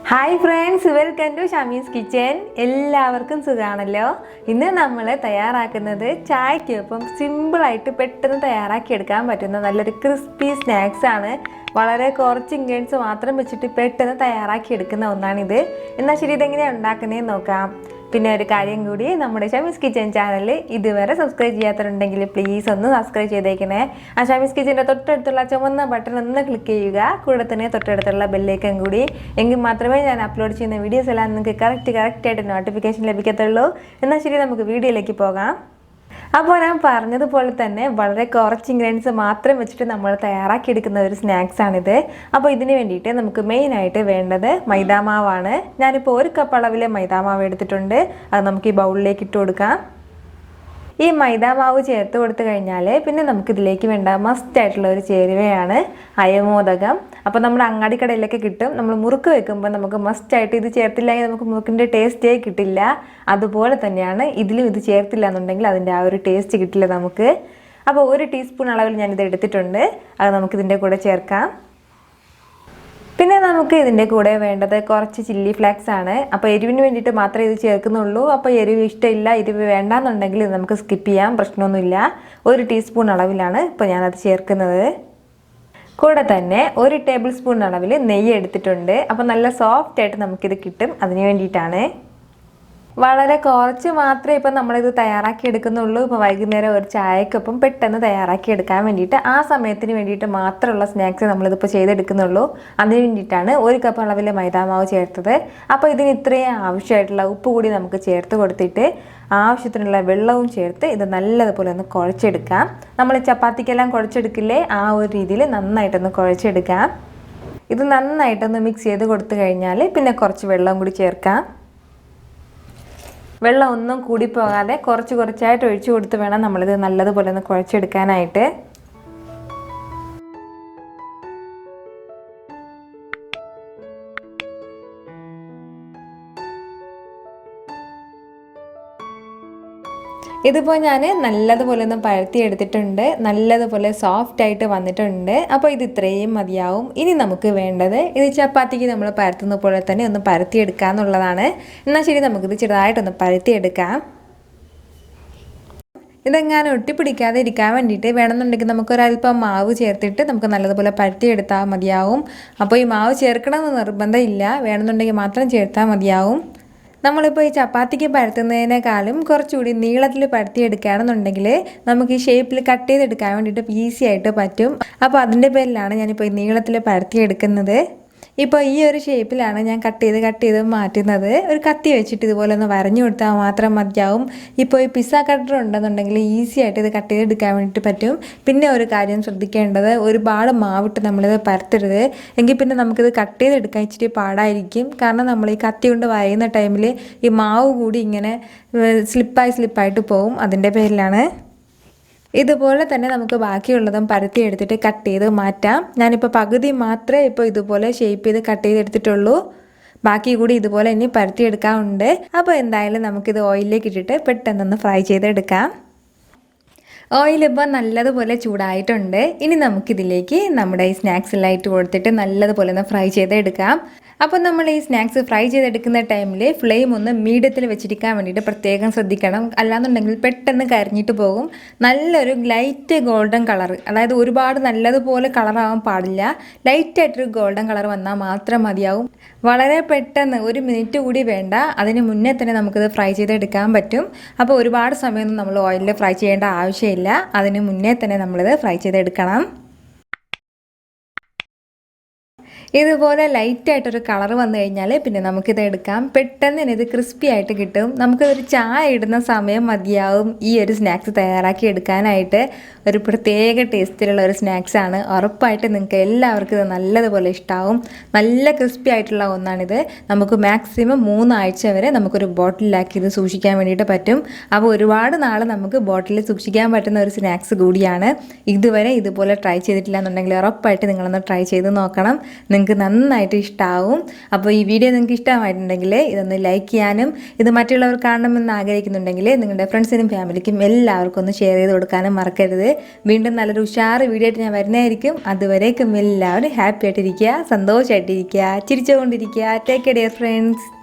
Hi friends, welcome to Shamees kitchen. എല്ലാവർക്കും സുഖമാണല്ലോ. ഇന്ന് നമ്മൾ തയ്യാറാക്കുന്നത് ചായക്കൊപ്പം സിമ്പിളായിട്ട് പെട്ടെന്ന് തയ്യാറാക്കിയെടുക്കാൻ പറ്റുന്ന നല്ലൊരു ക്രിസ്പി സ്നാക്സ് ആണ്. വളരെ കുറച്ച് ഇൻഗ്രീഡിയൻസ് മാത്രം വെച്ചിട്ട് പെട്ടെന്ന് തയ്യാറാക്കിയെടുക്കുന്ന ഒന്നാണിത്. എന്നാൽ ശരി, ഇതെങ്ങനെയാണ് ഉണ്ടാക്കുന്നതെന്ന് നോക്കാം. പിന്നെ ഒരു കാര്യം കൂടി, നമ്മുടെ ഷമീസ് കിച്ചൻ ചാനൽ ഇതുവരെ സബ്സ്ക്രൈബ് ചെയ്യാത്തവരുണ്ടെങ്കിൽ പ്ലീസ് ഒന്ന് സബ്സ്ക്രൈബ് ചെയ്തേക്കണേ. ആ ഷമീസ് കിച്ചൻ്റെ തൊട്ടടുത്തുള്ള ചുവന്ന ബട്ടൺ ഒന്ന് ക്ലിക്ക് ചെയ്യുക. കൂടെ തന്നെ തൊട്ടടുത്തുള്ള ബെല്ലേക്കൻ കൂടി, എങ്കിൽ മാത്രമേ ഞാൻ അപ്ലോഡ് ചെയ്യുന്ന വീഡിയോസ് എല്ലാം നിങ്ങൾക്ക് കറക്റ്റായിട്ട് നോട്ടിഫിക്കേഷൻ ലഭിക്കത്തുള്ളൂ. എന്നാൽ ശരി, നമുക്ക് വീഡിയോയിലേക്ക് പോകാം. അപ്പോൾ ഞാൻ പറഞ്ഞതുപോലെ തന്നെ വളരെ കുറച്ച് ഇൻഗ്രീഡിയൻസ് മാത്രം വെച്ചിട്ട് നമ്മൾ തയ്യാറാക്കിയെടുക്കുന്ന ഒരു സ്നാക്സാണിത്. അപ്പോൾ ഇതിന് വേണ്ടിയിട്ട് നമുക്ക് മെയിനായിട്ട് വേണ്ടത് മൈദാമാവാണ്. ഞാനിപ്പോൾ 1 കപ്പ് അളവിൽ മൈദാമാവ് എടുത്തിട്ടുണ്ട്. അത് നമുക്ക് ഈ ബൗളിലേക്ക് ഇട്ട് കൊടുക്കാം. ഈ മൈദാമാവ് ചേർത്ത് കൊടുത്തു കഴിഞ്ഞാൽ പിന്നെ നമുക്കിതിലേക്ക് വേണ്ട മസ്റ്റായിട്ടുള്ള ഒരു ചേരുവയാണ് അയമോദകം. അപ്പോൾ നമ്മൾ അങ്ങാടിക്കടയിലൊക്കെ കിട്ടും. നമ്മൾ മുറുക്ക് വെക്കുമ്പോൾ നമുക്ക് മസ്റ്റായിട്ട് ഇത് ചേർത്തില്ലെങ്കിൽ നമുക്ക് മുറുക്കിൻ്റെ ടേസ്റ്റേ കിട്ടില്ല. അതുപോലെ തന്നെയാണ് ഇതിലും ഇത് ചേർത്തില്ല എന്നുണ്ടെങ്കിൽ അതിൻ്റെ ആ ഒരു ടേസ്റ്റ് കിട്ടില്ല നമുക്ക്. അപ്പോൾ 1 ടീസ്പൂൺ അളവിൽ ഞാനിത് എടുത്തിട്ടുണ്ട്. അത് നമുക്കിതിൻ്റെ കൂടെ ചേർക്കാം. പിന്നെ നമുക്ക് ഇതിൻ്റെ കൂടെ വേണ്ടത് കുറച്ച് ചില്ലി ഫ്ലേക്സ് ആണ്. അപ്പോൾ എരിവിന് വേണ്ടിയിട്ട് മാത്രമേ ഇത് ചേർക്കുന്നുള്ളൂ. അപ്പോൾ എരിവ് ഇഷ്ടമില്ല, എരിവ് വേണ്ടാന്നുണ്ടെങ്കിൽ ഇത് നമുക്ക് സ്കിപ്പ് ചെയ്യാം, പ്രശ്നമൊന്നുമില്ല. 1 ടീസ്പൂൺ അളവിലാണ് ഇപ്പോൾ ഞാനത് ചേർക്കുന്നത്. കൂടെ തന്നെ 1 ടേബിൾ സ്പൂൺ അളവിൽ നെയ്യ് എടുത്തിട്ടുണ്ട്. അപ്പോൾ നല്ല സോഫ്റ്റായിട്ട് നമുക്കിത് കിട്ടും, അതിന് വേണ്ടിയിട്ടാണ്. വളരെ കുറച്ച് മാത്രമേ ഇപ്പം നമ്മളിത് തയ്യാറാക്കി എടുക്കുന്നുള്ളൂ. ഇപ്പോൾ വൈകുന്നേരം ഒരു ചായക്കൊപ്പം പെട്ടെന്ന് തയ്യാറാക്കി എടുക്കാൻ വേണ്ടിയിട്ട്, ആ സമയത്തിന് വേണ്ടിയിട്ട് മാത്രമുള്ള സ്നാക്സ് നമ്മളിതിപ്പോൾ ചെയ്തെടുക്കുന്നുള്ളൂ. അതിന് വേണ്ടിയിട്ടാണ് 1 കപ്പ് അളവിൽ മൈദാമാവ് ചേർത്തത്. അപ്പോൾ ഇതിന് ഇത്രയും ആവശ്യമായിട്ടുള്ള ഉപ്പ് കൂടി നമുക്ക് ചേർത്ത് കൊടുത്തിട്ട് ആവശ്യത്തിനുള്ള വെള്ളവും ചേർത്ത് ഇത് നല്ലതുപോലെ ഒന്ന് കുഴച്ചെടുക്കാം. നമ്മൾ ചപ്പാത്തിക്കെല്ലാം കുഴച്ചെടുക്കില്ലേ, ആ ഒരു രീതിയിൽ നന്നായിട്ടൊന്ന് കുഴച്ചെടുക്കാം. ഇത് നന്നായിട്ടൊന്ന് മിക്സ് ചെയ്ത് കൊടുത്തു കഴിഞ്ഞാൽ പിന്നെ കുറച്ച് വെള്ളം കൂടി ചേർക്കാം. വെള്ളം ഒന്നും കൂടിപ്പോകാതെ കുറച്ചായിട്ട് ഒഴിച്ചു കൊടുത്ത് വേണം നമ്മളിത് നല്ലതുപോലെ ഒന്ന് കുഴച്ചെടുക്കാനായിട്ട്. ഇതിപ്പോൾ ഞാൻ നല്ലതുപോലെ ഒന്ന് പരത്തി എടുത്തിട്ടുണ്ട്. നല്ലതുപോലെ സോഫ്റ്റായിട്ട് വന്നിട്ടുണ്ട്. അപ്പോൾ ഇത് ഇത്രയും മതിയാവും. ഇനി നമുക്ക് വേണ്ടത് ഇത് ചപ്പാത്തിക്ക് നമ്മൾ പരത്തുന്ന പോലെ തന്നെ ഒന്ന് പരത്തിയെടുക്കുക എന്നുള്ളതാണ്. എന്നാൽ ശരി, നമുക്കിത് ചെറുതായിട്ടൊന്ന് പരത്തിയെടുക്കാം. ഇതെങ്ങാനും ഒട്ടിപ്പിടിക്കാതെ ഇരിക്കാൻ വേണ്ടിയിട്ട് വേണമെന്നുണ്ടെങ്കിൽ നമുക്കൊരല്പം മാവ് ചേർത്തിട്ട് നമുക്ക് നല്ലതുപോലെ പരത്തിയെടുത്താൽ മതിയാവും. അപ്പോൾ ഈ മാവ് ചേർക്കണമെന്ന് നിർബന്ധമില്ല, വേണമെന്നുണ്ടെങ്കിൽ മാത്രം ചേർത്താൽ മതിയാവും. നമ്മളിപ്പോൾ ഈ ചപ്പാത്തിക്ക് പരത്തുന്നതിനേക്കാളും കുറച്ചുകൂടി നീളത്തിൽ പരത്തിയെടുക്കുകയാണെന്നുണ്ടെങ്കിൽ നമുക്ക് ഈ ഷേപ്പിൽ കട്ട് ചെയ്തെടുക്കാൻ വേണ്ടിയിട്ട് ഈസി ആയിട്ട് പറ്റും. അപ്പോൾ അതിൻ്റെ പേരിലാണ് ഞാനിപ്പോൾ ഈ നീളത്തിൽ പരത്തിയെടുക്കുന്നത്. ഇപ്പോൾ ഈ ഒരു ഷേപ്പിലാണ് ഞാൻ കട്ട് ചെയ്ത് മാറ്റുന്നത്. ഒരു കത്തി വെച്ചിട്ട് ഇതുപോലെ ഒന്ന് വരഞ്ഞു കൊടുത്താൽ മാത്രം മതിയാവും. ഇപ്പോൾ ഈ പിസ്സ കട്ടർ ഉണ്ടെന്നുണ്ടെങ്കിൽ ഈസി ആയിട്ട് ഇത് കട്ട് ചെയ്തെടുക്കാൻ വേണ്ടിയിട്ട് പറ്റും. പിന്നെ ഒരു കാര്യം ശ്രദ്ധിക്കേണ്ടത്, ഒരുപാട് മാവിട്ട് നമ്മളിത് പരത്തരുത്, എങ്കിൽ പിന്നെ നമുക്കിത് കട്ട് ചെയ്തെടുക്കാൻ ഇച്ചിരി പാടായിരിക്കും. കാരണം നമ്മൾ ഈ കത്തി കൊണ്ട് വരയുന്ന ടൈമിൽ ഈ മാവ് കൂടി ഇങ്ങനെ സ്ലിപ്പായിട്ട് പോകും. അതിൻ്റെ പേരിലാണ്. ഇതുപോലെ തന്നെ നമുക്ക് ബാക്കിയുള്ളതും പരത്തി എടുത്തിട്ട് കട്ട് ചെയ്ത് മാറ്റാം. ഞാനിപ്പോൾ പകുതി മാത്രമേ ഇപ്പോൾ ഇതുപോലെ ഷേപ്പ് ചെയ്ത് കട്ട് ചെയ്തെടുത്തിട്ടുള്ളൂ. ബാക്കി കൂടി ഇതുപോലെ ഇനി പരത്തിയെടുക്കാറുണ്ട്. അപ്പോൾ എന്തായാലും നമുക്കിത് ഓയിലിലേക്ക് ഇട്ടിട്ട് പെട്ടെന്നൊന്ന് ഫ്രൈ ചെയ്തെടുക്കാം. ഓയിലിപ്പോൾ നല്ലതുപോലെ ചൂടായിട്ടുണ്ട്. ഇനി നമുക്കിതിലേക്ക് നമ്മുടെ ഈ സ്നാക്സ് എല്ലാം ഇട്ട് കൊടുത്തിട്ട് നല്ലതുപോലെ ഒന്ന് ഫ്രൈ ചെയ്തെടുക്കാം. അപ്പോൾ നമ്മൾ ഈ സ്നാക്സ് ഫ്രൈ ചെയ്തെടുക്കുന്ന ടൈമിൽ ഫ്ലെയിം ഒന്ന് മീഡിയത്തിൽ വെച്ചിരിക്കാൻ വേണ്ടിയിട്ട് പ്രത്യേകം ശ്രദ്ധിക്കണം. അല്ലാന്നുണ്ടെങ്കിൽ പെട്ടെന്ന് കരിഞ്ഞിട്ട് പോകും. നല്ലൊരു ലൈറ്റ് ഗോൾഡൻ കളർ, അതായത് ഒരുപാട് നല്ലതുപോലെ കളറാവാൻ പാടില്ല. ലൈറ്റായിട്ടൊരു ഗോൾഡൻ കളർ വന്നാൽ മാത്രം മതിയാവും. വളരെ പെട്ടെന്ന് 1 മിനിറ്റ് കൂടി വേണ്ട, അതിന് മുന്നേ തന്നെ നമുക്കിത് ഫ്രൈ ചെയ്തെടുക്കാൻ പറ്റും. അപ്പോൾ ഒരുപാട് സമയമൊന്നും നമ്മൾ ഓയിലിൽ ഫ്രൈ ചെയ്യേണ്ട ആവശ്യമില്ല. അതിന് മുന്നേ തന്നെ നമ്മളിത് ഫ്രൈ ചെയ്തെടുക്കണം. ഇതുപോലെ ലൈറ്റായിട്ടൊരു കളർ വന്നു കഴിഞ്ഞാൽ പിന്നെ നമുക്കിത് എടുക്കാം. പെട്ടെന്ന് തന്നെ ഇത് ക്രിസ്പി ആയിട്ട് കിട്ടും. നമുക്കൊരു ചായ ഇടുന്ന സമയം മതിയാവും ഈ ഒരു സ്നാക്സ് തയ്യാറാക്കി എടുക്കാനായിട്ട്. ഒരു പ്രത്യേക ടേസ്റ്റിലുള്ള ഒരു സ്നാക്സാണ്. ഉറപ്പായിട്ട് നിങ്ങൾക്ക് എല്ലാവർക്കും ഇത് നല്ലതുപോലെ ഇഷ്ടമാവും. നല്ല ക്രിസ്പി ആയിട്ടുള്ള ഒന്നാണിത്. നമുക്ക് മാക്സിമം 3 ആഴ്ച വരെ നമുക്കൊരു ബോട്ടിലാക്കി ഇത് സൂക്ഷിക്കാൻ വേണ്ടിയിട്ട് പറ്റും. അപ്പോൾ ഒരുപാട് നാൾ നമുക്ക് ബോട്ടിലിൽ സൂക്ഷിക്കാൻ പറ്റുന്ന ഒരു സ്നാക്സ് കൂടിയാണ്. ഇതുവരെ ഇതുപോലെ ട്രൈ ചെയ്തിട്ടില്ല എന്നുണ്ടെങ്കിൽ ഉറപ്പായിട്ട് നിങ്ങളൊന്ന് ട്രൈ ചെയ്ത് നോക്കണം. നിങ്ങൾക്ക് നിങ്ങൾക്ക് നന്നായിട്ട് ഇഷ്ടമാവും. അപ്പോൾ ഈ വീഡിയോ നിങ്ങൾക്ക് ഇഷ്ടമായിട്ടുണ്ടെങ്കിൽ ഇതൊന്ന് ലൈക്ക് ചെയ്യാനും ഇത് മറ്റുള്ളവർ കാണണമെന്ന് ആഗ്രഹിക്കുന്നുണ്ടെങ്കിൽ നിങ്ങളുടെ ഫ്രണ്ട്സിനും ഫാമിലിക്കും എല്ലാവർക്കും ഒന്ന് ഷെയർ ചെയ്ത് കൊടുക്കാനും മറക്കരുത്. വീണ്ടും നല്ലൊരു ഉഷാറ് വീഡിയോ ആയിട്ട് ഞാൻ വരുന്നതായിരിക്കും. അതുവരേക്കും എല്ലാവരും ഹാപ്പി ആയിട്ടിരിക്കുക, സന്തോഷമായിട്ടിരിക്കുക, ചിരിച്ചുകൊണ്ടിരിക്കുക. Take care dear friends.